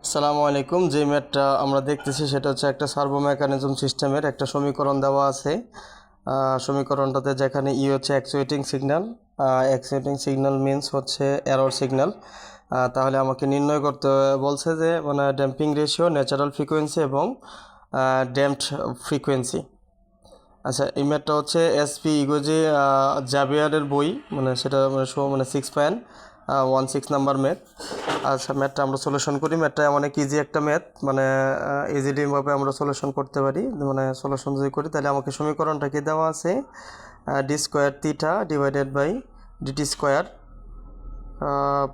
আসসালামু আলাইকুম। যে ম্যাথটা আমরা দেখতেছি সেটা হচ্ছে একটা সার্ভো মেকানিজম সিস্টেমের একটা সমীকরণ দেওয়া আছে। সমীকরণটাতে যেখানে ই হচ্ছে অ্যাকচুয়েটিং সিগন্যাল মিনস হচ্ছে এরর সিগন্যাল। তাহলে আমাকে নির্ণয় করতে বলছে যে মানে ড্যাম্পিং রেশিও, ন্যাচারাল ফ্রিকোয়েন্সি এবং ড্যাম্পড ফ্রিকোয়েন্সি। আচ্ছা, এই ম্যাথটা হচ্ছে এসপি ইগোজি জাভিয়ারের বই, মানে সেটা মানে 6.16 নাম্বার ম্যাথ। আচ্ছা, ম্যাথটা আমরা সলিউশন করি। ম্যাথটা অনেক ইজি একটা ম্যাথ, মানে ইজিলিভাবে আমরা সলিউশন করতে পারি। মানে সলিউশন যদি করি তাহলে আমাকে সমীকরণটা কি দেওয়া আছে, D square theta divided by DT square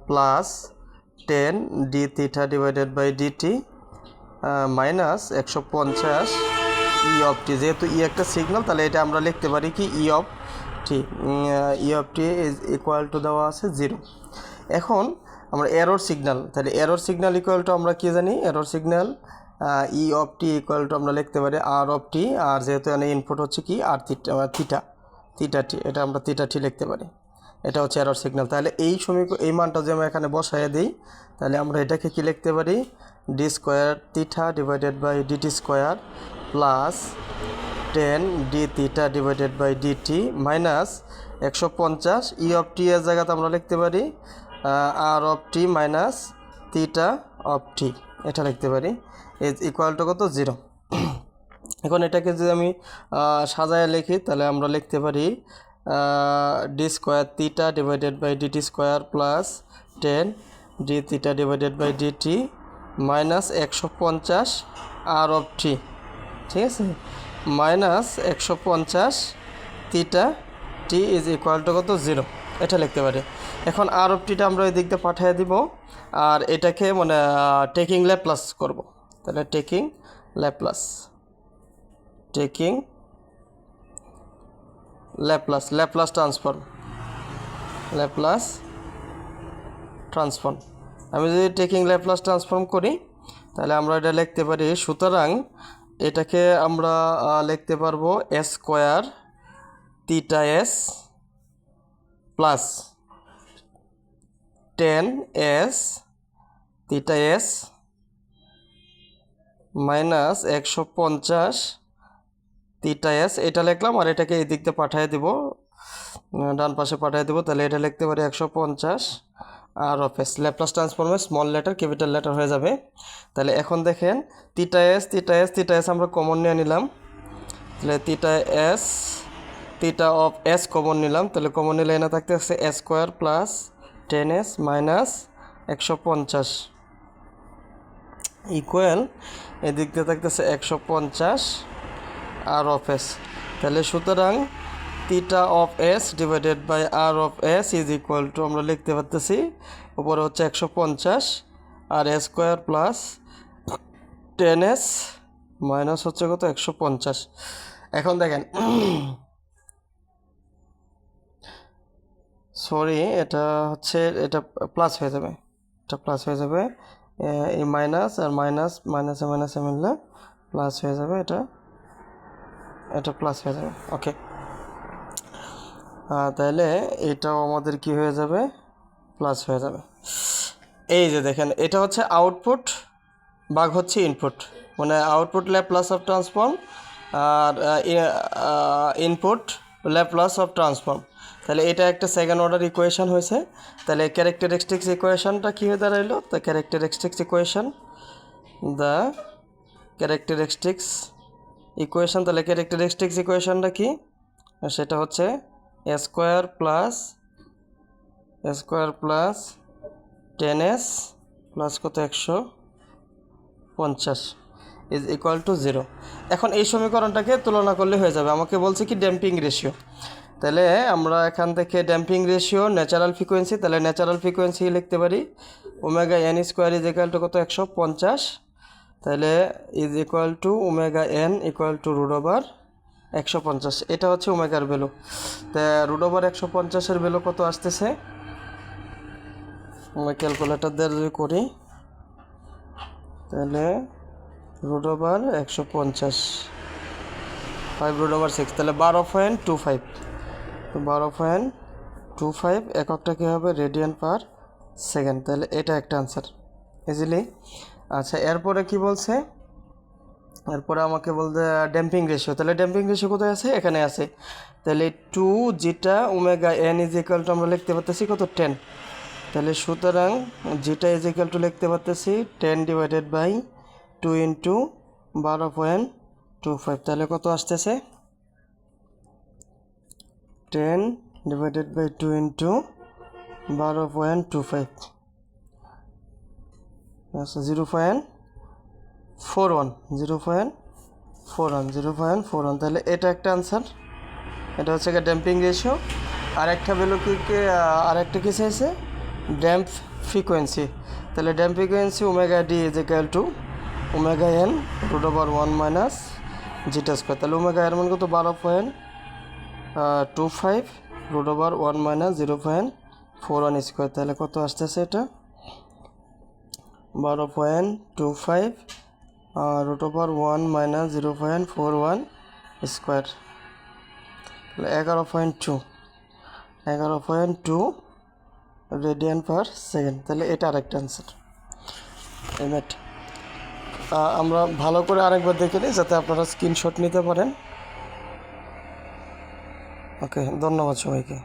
plus 10 D theta divided by DT minus 150 E of T. যেহেতু ই একটা সিগন্যাল, তাহলে এটা আমরা লিখতে পারি কি ই of T. E of T is equal two দেওয়া আছে 0। এখন আমরা এরর সিগন্যাল, তাহলে এরর সিগন্যাল ইকুয়াল টু আমরা কি জানি, error signal E of T equal to আমরা লিখতে পারি আর অফ টি। আর যেহেতু এখানে ইনপুট হচ্ছে কি আর থিটা টি, এটা আমরা থিটা টি লিখতে পারি। এটা হচ্ছে এরর সিগন্যাল। তাহলে এই মানটা যদি আমরা এখানে বসাইয়ে দিই তাহলে আমরা এটাকে কি লিখতে পারি, D square theta divided by DT square plus 10 D theta divided by DT minus 150 E of T এর জায়গাতে আমরা লিখতে পারি R of T minus theta of T, এটা লিখতে পারি ইজ ইকুয়াল টু কত 0। এখন এটাকে যদি আমি সাজায় লিখি তাহলে আমরা লিখতে পারি D square theta divided by DT square plus 10 D theta divided by DT minus 150 R of T, ঠিক আছে, minus 150 theta T is equal to কত 0, এটা লিখতে পারি। এখন আর অফ টিটা আমরা এই দিক দিয়ে পাঠিয়ে দিব, আর এটাকে মানে টেকিং ল্যাপ্লাস করব। তাহলে টেকিং ল্যাপ্লাস ট্রান্সফর্ম। আমি যদি টেকিং ল্যাপ্লাস ট্রান্সফর্ম করি তাহলে আমরা এটা লিখতে পারি, সুতরাং এটাকে আমরা লিখতে পারবো S square theta S plus 10 S theta S minus 150 theta S, এটা লিখলাম। আর এটাকে এই দিক দিয়ে পাঠিয়ে দেবো, ডান পাশে পাঠিয়ে দেবো। তাহলে এটা লিখতে পারি 150 আর অফ এস। ল্যাপ্লাস ট্রান্সফর্মে স্মল লেটার ক্যাপিটাল লেটার হয়ে যাবে। তাহলে এখন দেখেন থিটা এস আমরা কমন নিয়ে নিলাম। তাহলে থিটা অফ এস কমন নিলাম। তাহলে কমন নিলে এনে থাকতে আছে S square plus 10 S minus 150 equal এদিক দিয়ে থাকতেছে 150 আর অফ এস। তাহলে সুতরাং theta of S divided by R of S is equal to আমরা লিখতে পারতেছি উপরে হচ্ছে 150 R S square plus 10 S minus হচ্ছে কত 150। এখন দেখেন সরি, এটা হচ্ছে এটা প্লাস হয়ে যাবে, এই মাইনাস আর মাইনাসে মিললে প্লাস হয়ে যাবে, এটা প্লাস হয়ে যাবে। ওকে, তাহলে এটাও আমাদের কি হয়ে যাবে, প্লাস হয়ে যাবে। এই যে দেখেন, এটা হচ্ছে আউটপুট ভাগ হচ্ছে ইনপুট, মানে আউটপুট ল্যাপ্লাস অফ ট্রান্সফর্ম আর ইনপুট ল্যাপ্লাস অফ ট্রান্সফর্ম। তাহলে এটা একটা সেকেন্ড অর্ডার ইকুয়েশন হয়েছে। তাহলে ক্যারেক্টারিস্টিক্স ইকুয়েশনটা কী হয়ে দাঁড়াইলো, দ্য ক্যারেক্টারিস্টিক্স ইকুয়েশন। তাহলে ক্যারেক্টারিস্টিক্স ইকুয়েশনটা কি, সেটা হচ্ছে এ স্কোয়ার প্লাস 10 এস প্লাস কত 150 ইজ ইকুয়াল টু 0। এখন এই সমীকরণটাকে তুলনা করলে হয়ে যাবে। আমাকে বলছে কি ড্যাম্পিং রেশিও, তাহলে আমরা এখান থেকে ড্যাম্পিং রেশিও ন্যাচারাল ফ্রিকোয়েন্সি, তাহলে ন্যাচারাল ফ্রিকোয়েন্সি লিখতে পারি omega N square is equal to কত 150, তাহলে is equal to omega N equal to root over 150। এটা হচ্ছে ওমেগার ভ্যালু। তা রুট ওভার 150-এর ভ্যালু কত আসতেছে, আমরা ক্যালকুলেটর দিয়ে যদি করি তাহলে রুট ওভার 150 5 রুট ওভার 6, তাহলে 12.25। তো 12.25 এককটা কী হবে, রেডিয়ান পার সেকেন্ড। তাহলে এটা একটা আনসার ইজিলি আচ্ছা, এরপরে কি বলছে, এরপরে আমাকে বলতে ড্যাম্পিং রেশিও। তাহলে ড্যাম্পিং রেশিও কোথায় আছে? এখানে আছে। তাহলে 2 zeta omega N is equal to আমরা লিখতে পারতেছি কত? 10। তাহলে সুতরাং জিটা ইজ ইকুয়াল টু লিখতে পারতেছি 10 ডিভাইডেড বাই 2 ইন্টু 12.25। তাহলে কত আসতেছে? 10 ডিভাইডেড বাই 2 ইন্টু 12.25, আচ্ছা 0.41। তাহলে এটা একটা আনসার। এটা হচ্ছে গিয়ে ড্যাম্পিং রেশিও। আর একটা ভ্যালু আর একটা কি চাইছে? Damp frequency. তাহলে damp frequency omega D is equal to omega N root over 1 minus zeta square. তাহলে ওমেগা এর মান কত? 12.25 রুট ওভার 1 মাইনাস 0.41 স্কোয়ার। তাহলে কত আসতেছে এটা? 12.25 রুট ওভার 1 মাইনাস 0.41 স্কোয়ার। তাহলে 11.2 রেডিয়ান পার সেকেন্ড। তাহলে এটা আরেকটা আনসার। এমএট আমরা ভালো করে আরেকবার দেখে নিই যাতে আপনারা স্ক্রিনশট নিতে পারেন। ওকে, ধন্যবাদ সবাইকে।